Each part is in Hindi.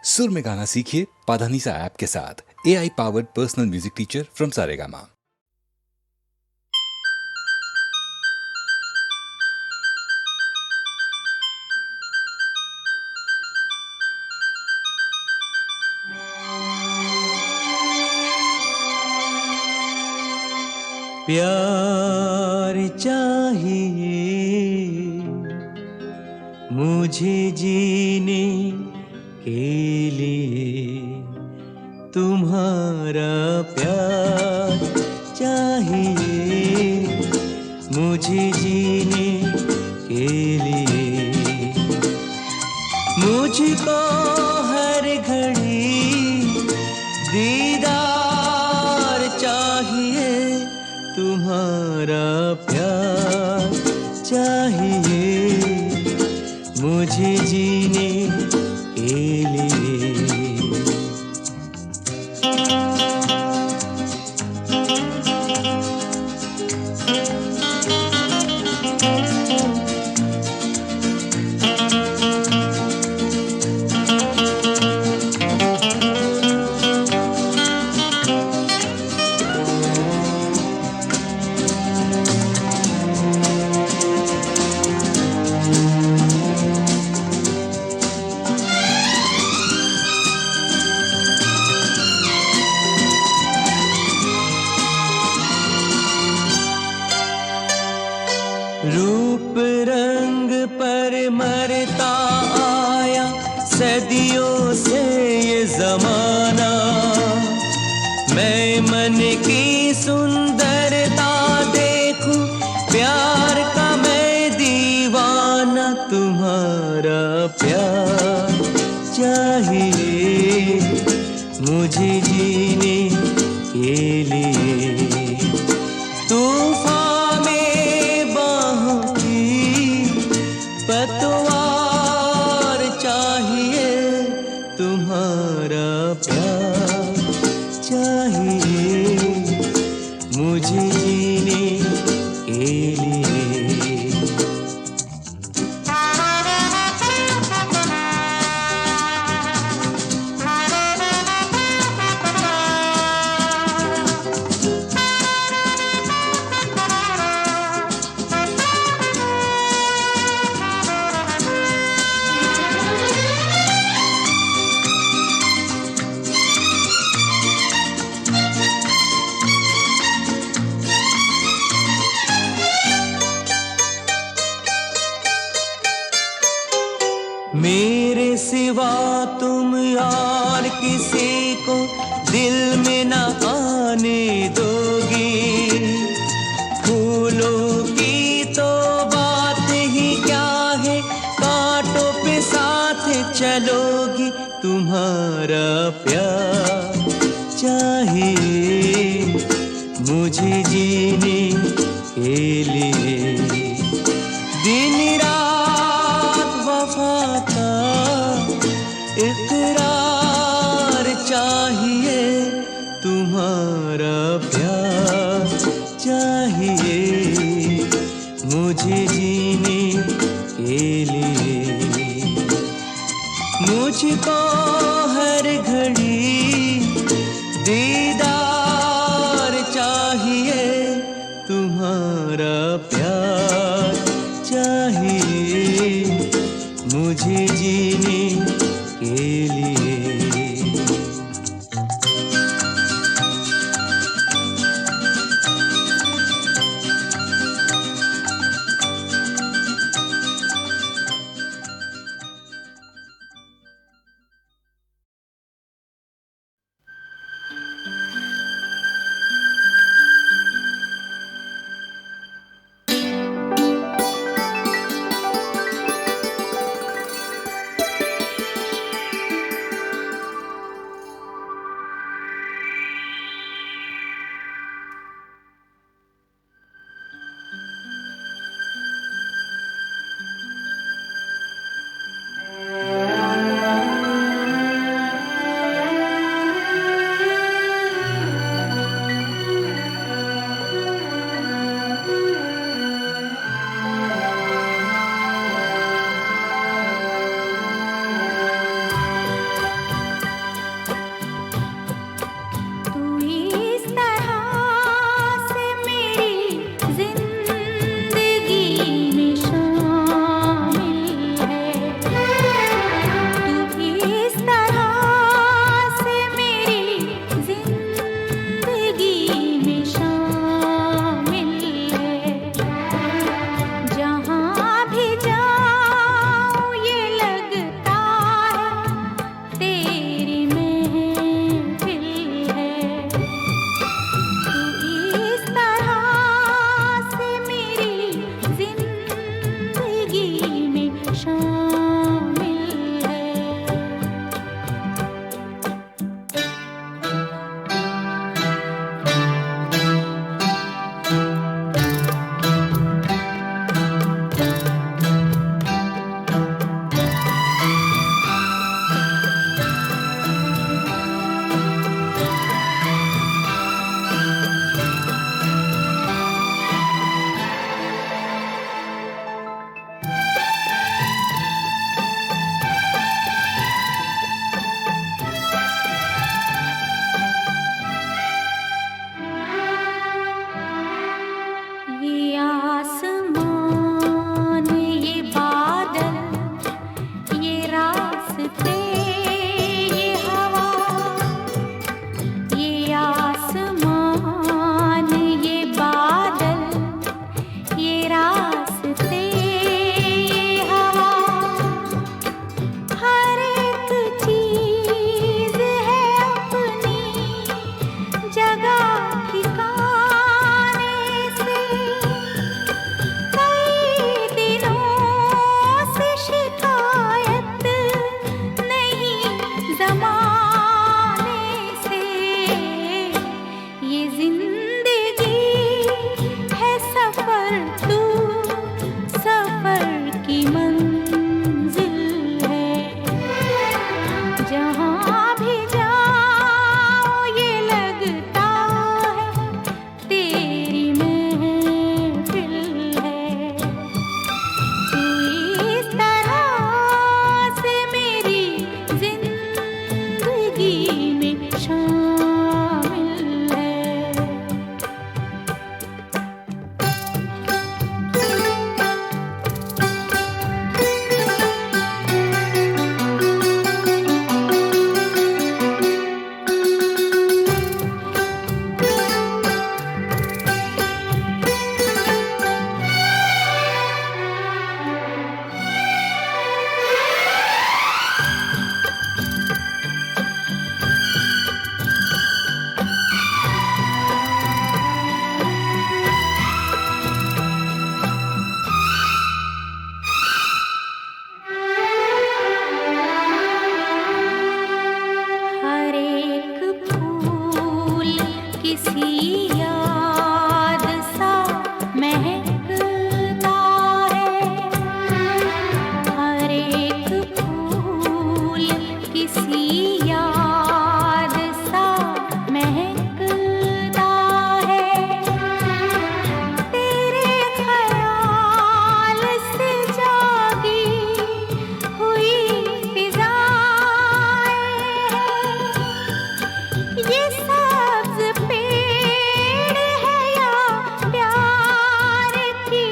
सुर में गाना सीखिए पाधानीसा ऐप के साथ। AI powered personal music teacher from Saregama. प्यार चाहिए मुझे जीने के लिए, तुम्हारा प्यार चाहिए मुझे जीने के लिए। मुझको हर घड़ी दीदार चाहिए, तुम्हारा प्यार चाहिए मुझे जीने के लिए। रूप रंग पर मरता आया सदियों से ये जमाना, मैं मन की सुंदरता देखूं, प्यार का मैं दीवाना। तुम्हारा प्यार चाहिए मुझे जीने के लिए। तूफान में बाहों की पतवार चाहिए, तुम्हारा प्यार चाहिए मुझे जीने के लिए। मेरे सिवा तुम और किसी को दिल में न आने दोगी, फूलों की तो बात ही क्या है, कांटों पे साथ चलोगी। तुम्हारा प्यार चाहिए मुझे जीने के लिए। दिन रात वफा का इकरार चाहिए, तुम्हारा प्यार चाहिए मुझे जीने के लिए। मुझको हर घड़ी दीदार चाहिए, तुम्हारा प्यार चाहिए मुझे जीने के लिए। जमाने से। ये जिंदगी है सफर, तू सफर की मंजिल है। जहाँ भी जाओ ये लगता है तेरी महफिल है। तू इस तरह से मेरी जिंदगी में शामिल है। हर एक फूल किसी याद सा महकता है। हर एक फूल किसी याद सा महकता है। तेरे ख्याल से जागी हुई फिजाएं हैं। ये सब्ज पेड़ है या प्यार की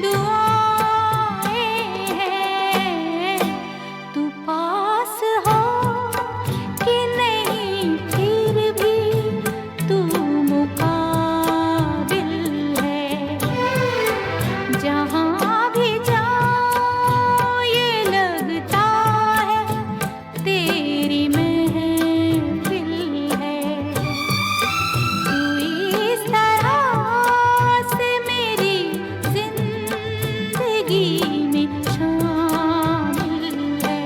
दुआएं हैं। तू पास हो कि नहीं फिर भी तू मुकाबिल है। जहाँ भी जाओ ये लगता है तेरी महफिल है। तू इस तरह से मेरी जिंदगी में शामिल है।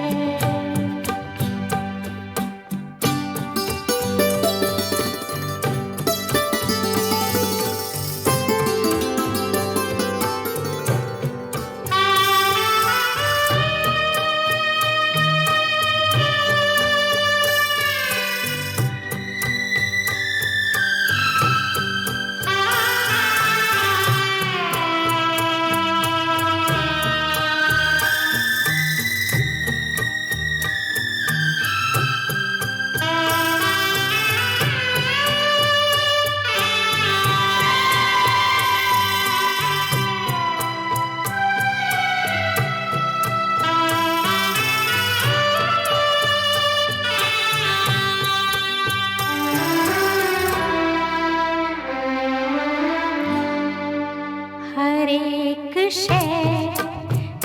हर एक शय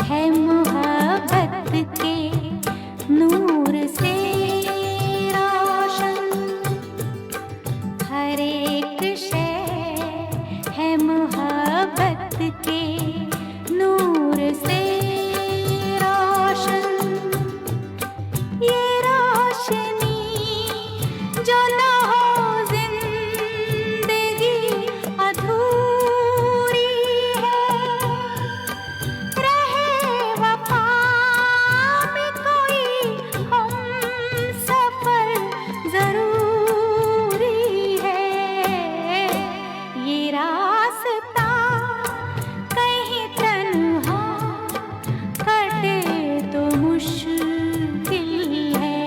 है मोहब्बत के नूर से रोशन। हर एक शय है मोहब्बत के नूर से रोशन। ये रोशनी जो न हो जिंदगी अधूरी है। रहे वफा में कोई हम सफर जरूरी है। ये रास्ता कहीं तन्हा कटे तो मुश्किल है।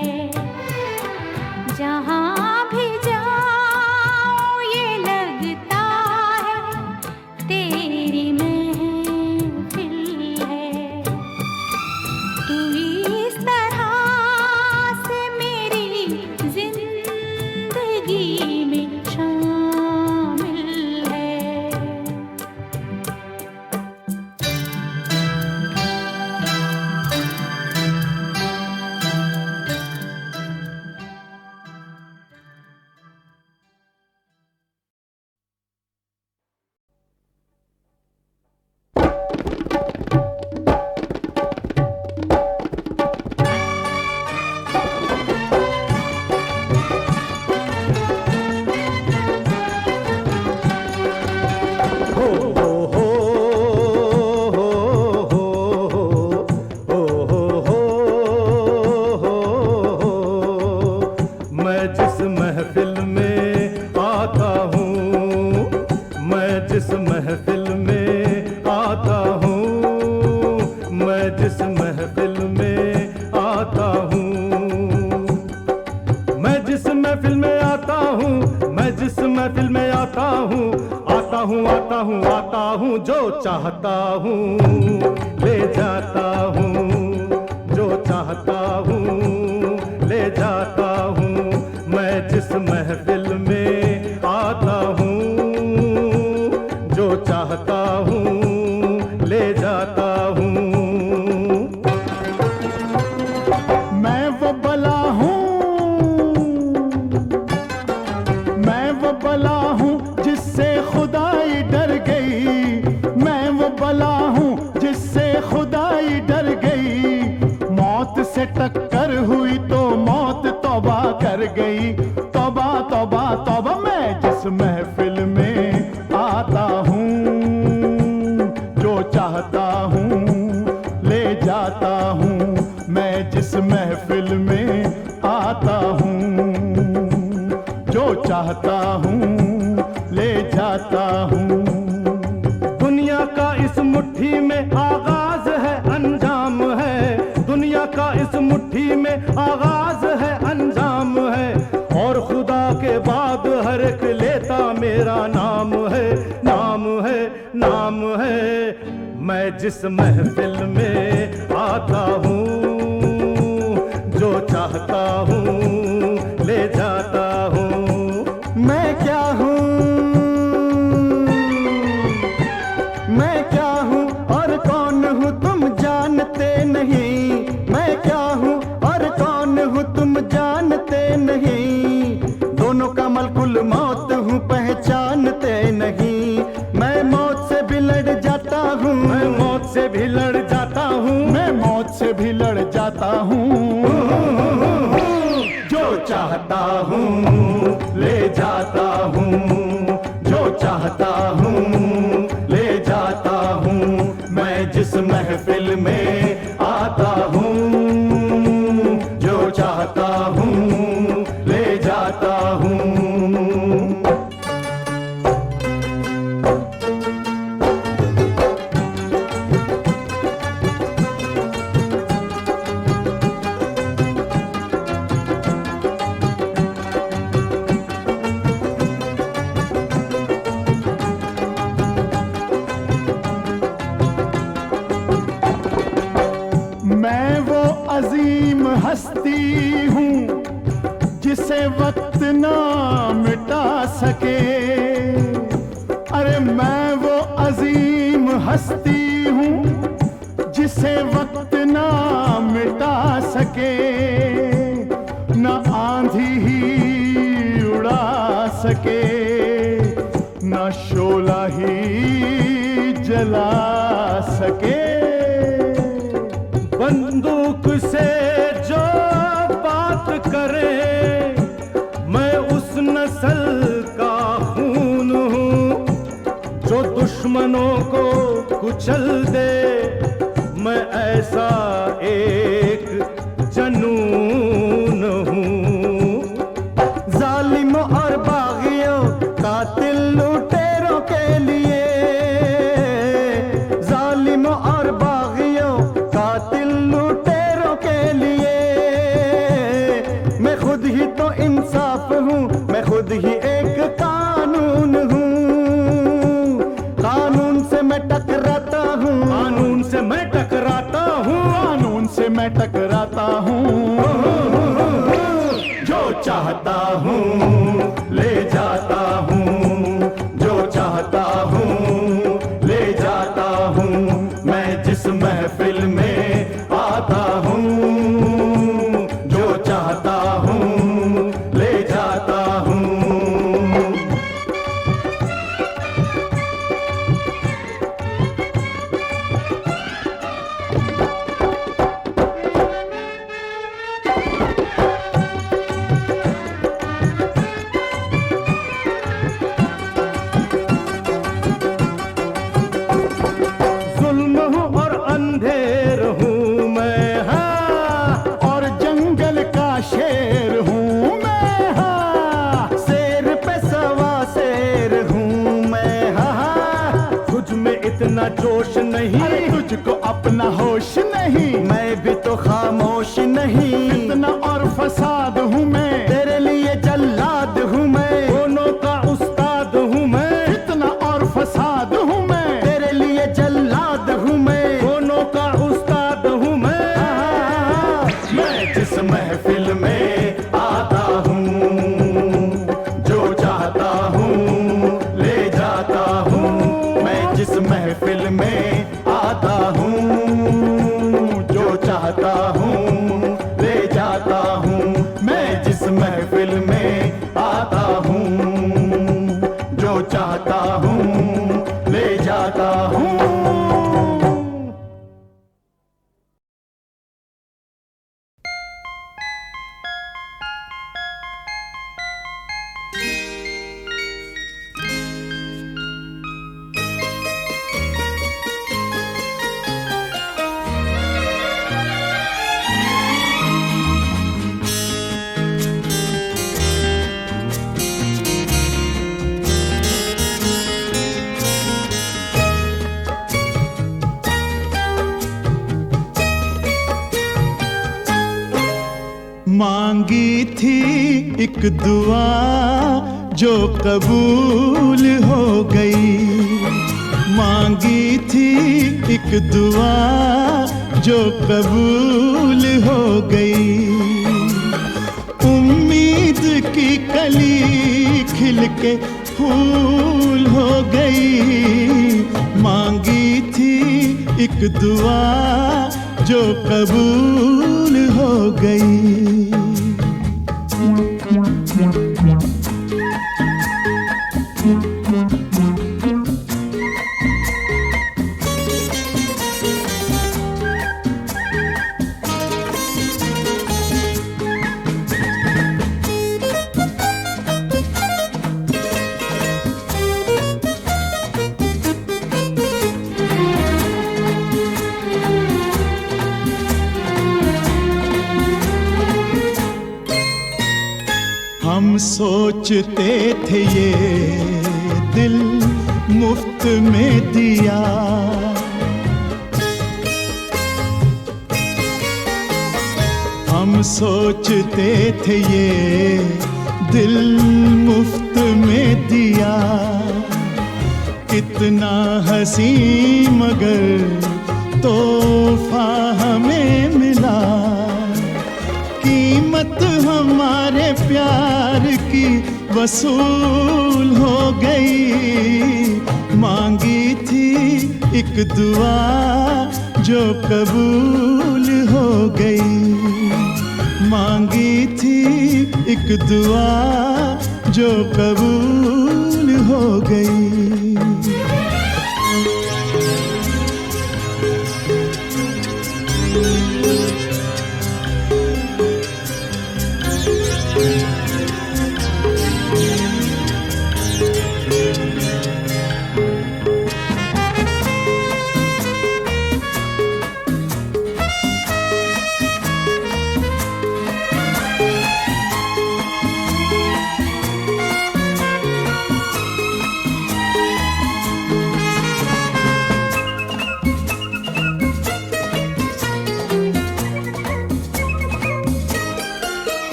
महफिल में आता हूँ, मैं जिस महफिल में आता हूँ, आता हूँ आता हूँ आता हूँ, जो चाहता हूँ ले जाता हूँ, जो चाहता हूँ ले जाता हूँ। मैं जिस महफिल में आता हूँ, जो चाहता हूँ ले जाता हूँ। मैं वो बला हूँ, मैं वो बला हूँ जिससे खुदाई डर गई, मैं वो बला हूँ जिससे खुदाई डर गई। मौत से टक्कर हुई तो मौत तौबा कर गई, तौबा तौबा तौबा। मैं जिस महफिल में आता हूँ, जो चाहता हूँ ले जाता हूँ। मैं जिस महफिल में आता हूँ, जो चाहता हूँ ले जाता हूँ। दुनिया का इस मुट्ठी में आगाज है, अंजाम है। दुनिया का इस मुट्ठी में आगाज है, अंजाम है। और खुदा के बाद हर एक लेता मेरा नाम है, नाम है, नाम है। मैं जिस महफिल में आता हूँ, जो चाहता हूँ ले जाता हूँ। मैं क्या हूँ, मैं क्या हूँ और कौन हूँ तुम जानते नहीं। मैं क्या हूँ और कौन हूँ तुम जानते नहीं। दोनों का मलकुल मौत हूँ पहचानते नहीं। मैं मौत से भी लड़ जाता हूँ, मैं मौत से भी लड़ जाता हूँ, मैं मौत से भी लड़ जाता हूँ। जो चाहता हूँ ले जाता हूँ, जो चाहता हूँ ले जाता हूँ। मैं जिस महफिल में आता हूँ, जो चाहता हूँ ले जाता हूँ। मैं वो अजीम हस्ती हूँ जिसे वक्त ना मिटा सके। अरे मैं वो अजीम हस्ती हूँ जिसे वक्त ना मिटा सके। न आंधी ही उड़ा सके, न शोला ही जला सके। बंदूक से जो बात करे, मैं उस नस्ल का खून हूँ जो दुश्मनों को कुचल दे। मैं ऐसा एक जनून हूँ। जालिम और बागियों कातिल लुटेरों के लिए, जालिम और बागियों कातिल लुटेरों के लिए। मैं खुद ही तो इंसाफ हूँ, मैं खुद ही एक कानून हूँ। कानून से मैं टकराता हूँ, कानून से मैं टकराता हूँ, कानून से मैं टकराता हूँ। जो चाहता हूँ ले जाता हूँ, जो चाहता हूँ ले जाता हूँ। मैं जिस महफिल में आता हूँ, जो चाहता हूँ ले जाता हूँ। जुल्म हूँ और अंधेर हूँ मैं, हाँ। और जंगल का शेर हूँ मैं, हाँ। शेर पे सवा शेर हूँ मैं, हाँ। तुझ में इतना जोश नहीं, अरे तुझको अपना होश नहीं, मैं भी तो खामोश नहीं। इतना और फसाद हूँ मैं, तेरे लिए जल महफिल में आता हूँ, जो चाहता हूँ ले जाता हूँ। मांगी थी एक दुआ जो कबूल हो गई, मांगी थी एक दुआ जो कबूल हो गई। उम्मीद की कली खिल के फूल हो गई, मांगी थी एक दुआ जो कबूल हो गई। हम सोचते थे ये दिल मुफ्त में दिया, हम सोचते थे ये दिल मुफ्त में दिया। कितना हंसी मगर तोहफा हमें मिला, कीमत हमारे प्यार की वसूल हो गई। मांगी थी एक दुआ जो कबूल हो गई, मांगी थी एक दुआ जो कबूल हो गई।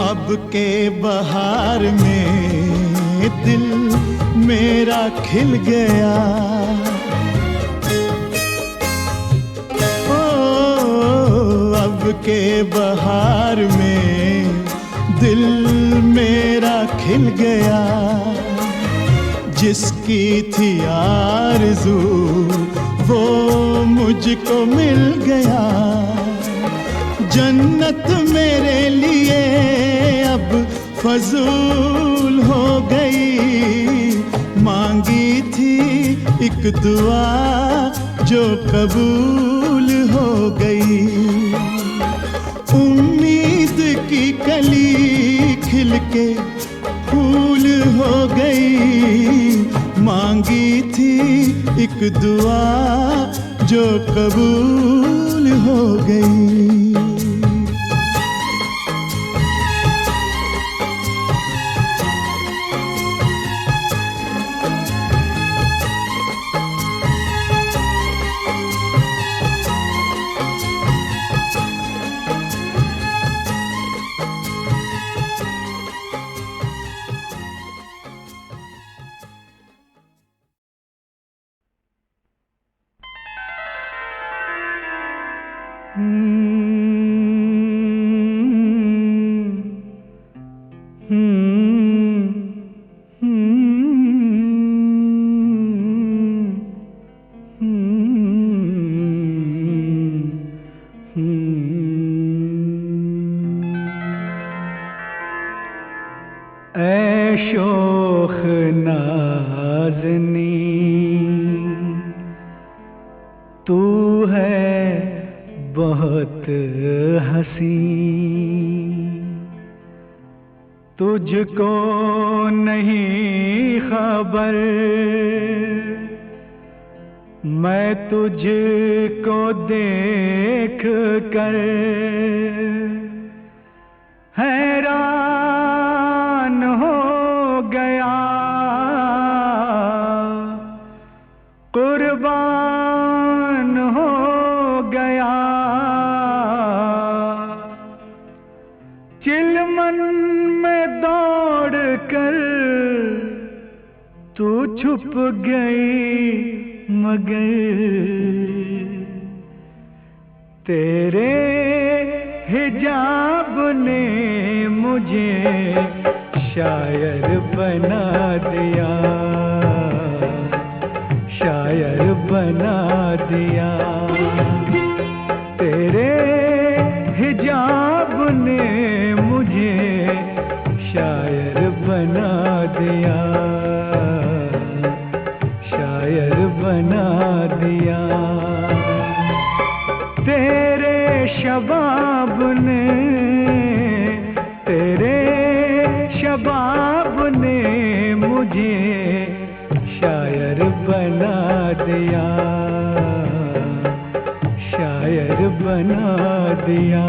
अब के बहार में दिल मेरा खिल गया, ओ अब के बहार में दिल मेरा खिल गया। जिसकी थी आरज़ू वो मुझको मिल गया, जन्नत मेरे लिए अब फजूल हो गई। मांगी थी एक दुआ जो कबूल हो गई, उम्मीद की कली खिल के फूल हो गई। मांगी थी एक दुआ जो कबूल हो गई। ऐ शोख नाज़नी तू है बहुत हसी, तुझको नहीं खबर मैं तुझको देख कर हैरान हो गया, कुर्बान हो गया। चिलमन में दौड़ कर तू छुप गई, मगर तेरे हिजाब ने मुझे शायर बना दिया, शायर बना दिया। तेरे हिजाब ने मुझे शायर बना दिया, शायर बना दिया। तेरे शबाब ने, तेरे शबाब ने मुझे शायर बना दिया, शायर बना दिया।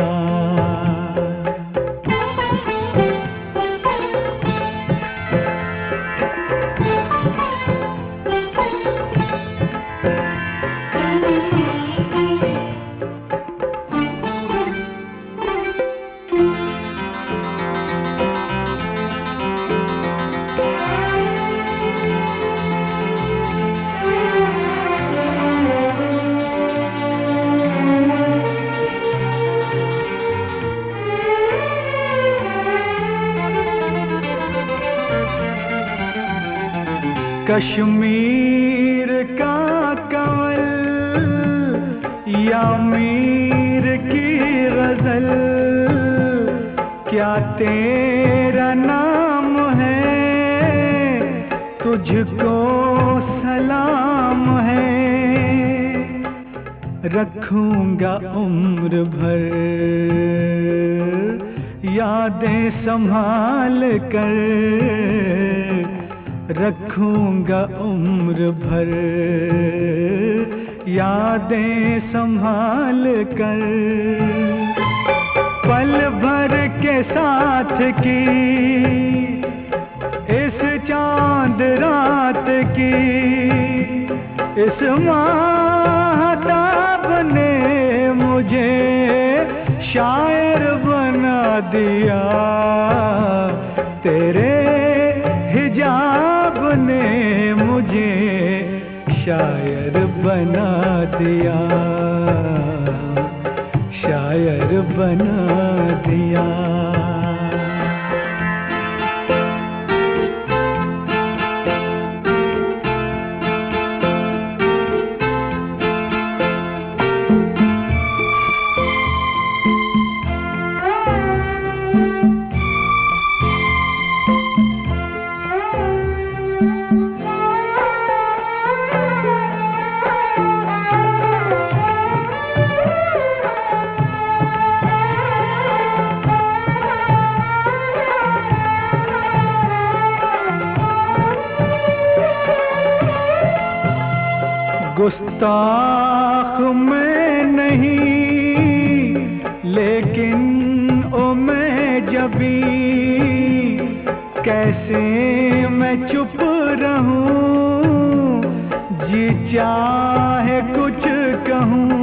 कश्मीर का कंवल या मीर की गजल, क्या तेरा नाम है, तुझको सलाम है। रखूंगा उम्र भर यादें संभाल कर, रखूंगा उम्र भर यादें संभाल कर। पल भर के साथ की इस चांद रात की, इस माहताब ने मुझे शायर बना दिया। तेरे हिजाब ने मुझे शायर बना दिया, शायर बना दिया। गुस्ताख मैं नहीं, लेकिन ओ मैं जबी, कैसे मैं चुप रहूं, जी चाहे कुछ कहूं।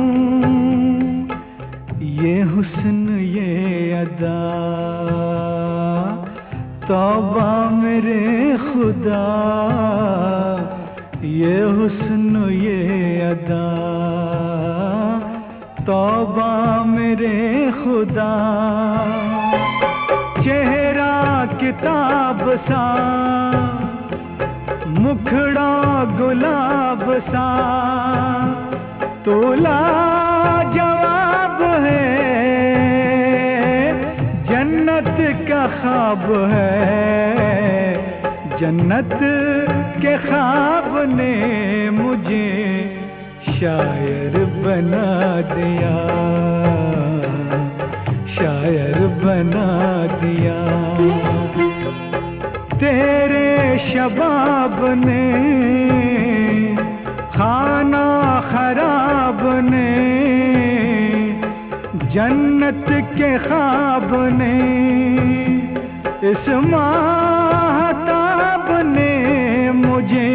ये हुस्न ये अदा तौबा मेरे खुदा, ये हुस्न ये अदा तौबा मेरे खुदा। चेहरा किताब सा, मुखड़ा गुलाब सा, तो लाजवाब है जन्नत का ख्वाब है, जन्नत के ख्वाब ने मुझे शायर बना दिया, शायर बना दिया। तेरे शबाब ने, खाना खराब ने, जन्नत के ख्वाब ने, इस माहताब ने मुझे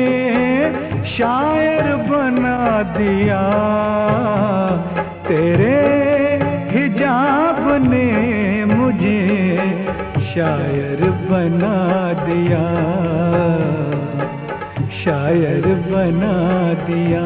शायर बना दिया। तेरे हिजाब ने मुझे शायर बना दिया, शायर बना दिया।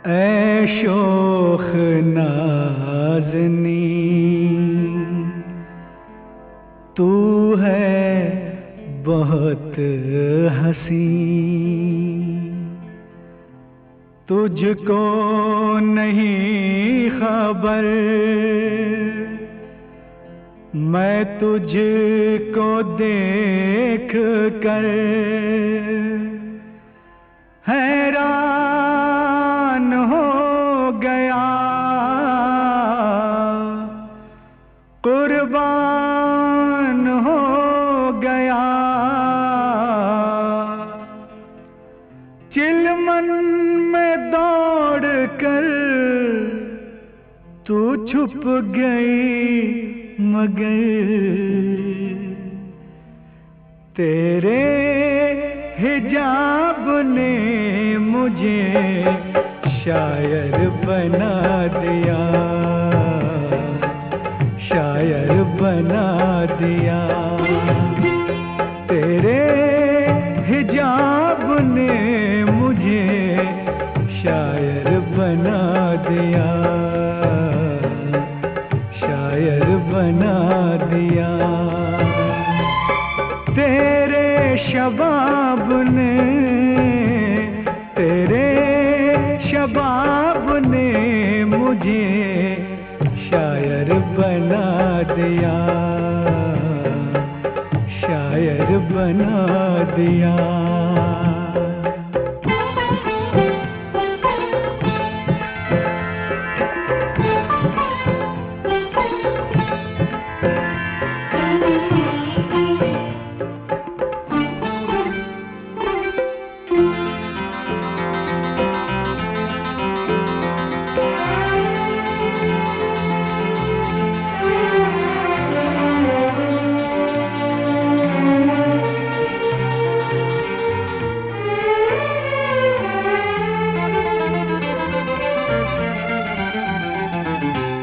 ऐ शोख नाज़नी तू है बहुत हंसी, तुझको नहीं खबर मैं तुझको देख कर हैरान हो गया, कुर्बान हो गया। चिलमन में दौड़ कर तू छुप गई, मगर तेरे हिजाब ने मुझे शायर बना दिया, शायर बना दिया। तेरे हिजाब ने मुझे शायर बना दिया, शायर बना दिया। तेरे शबाब ने, तेरे शबाब ने मुझे शायर बना दिया, शायर बना दिया।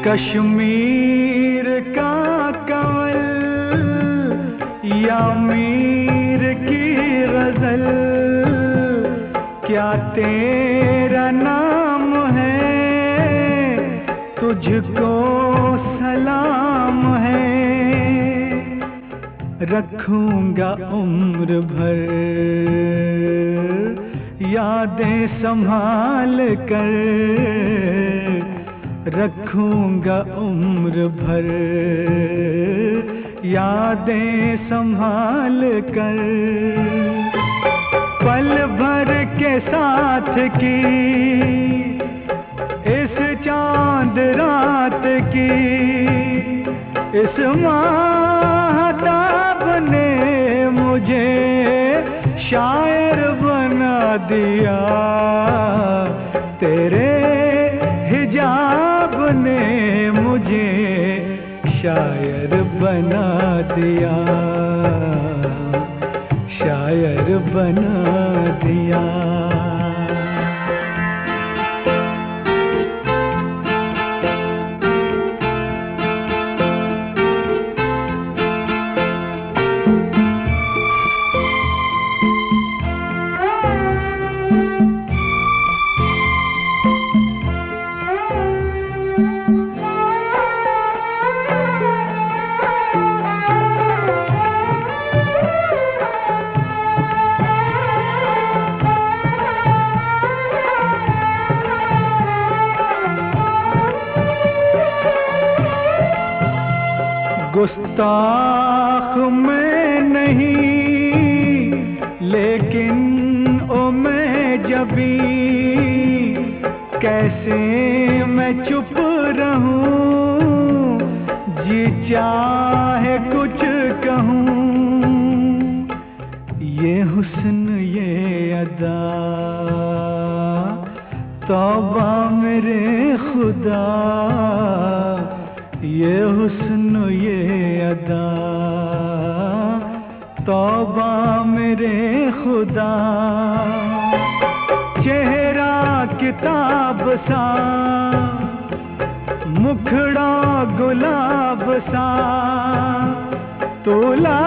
कश्मीर का कंवल या मीर की गजल, क्या तेरा नाम है, तुझको सलाम है। रखूंगा उम्र भर यादें संभाल कर, रखूंगा उम्र भर यादें संभाल कर। पल भर के साथ की इस चांद रात की, इस माहताब ने मुझे शायर बना दिया। तेरे हिजाब ने मुझे शायर बना दिया, शायर बना दिया। गुस्ताख मैं नहीं, लेकिन ओ मैं जबी कैसे मैं चुप रहूं, जी चाहे कुछ कहूं। ये हुस्न ये अदा तौबा मेरे खुदा, ये हुस्न ये अदा तौबा मेरे खुदा। चेहरा किताब सा, मुखड़ा गुलाब सा, तोला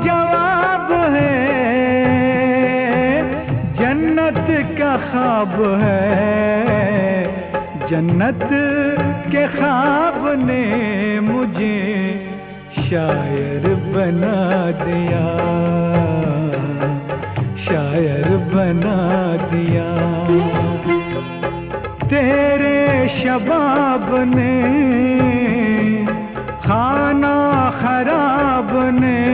जवाब है, जन्नत का ख्वाब है। जन्नत के ख्वाब ने मुझे शायर बना दिया, शायर बना दिया। तेरे शबाब ने, खाना खराब ने,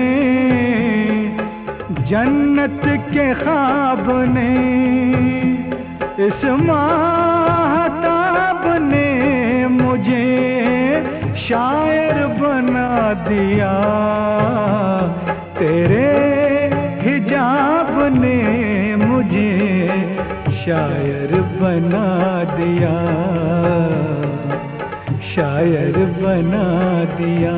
जन्नत के ख्वाब ने, इस माहताब ने मुझे शायर बना दिया। तेरे हिजाब ने मुझे शायर बना दिया, शायर बना दिया।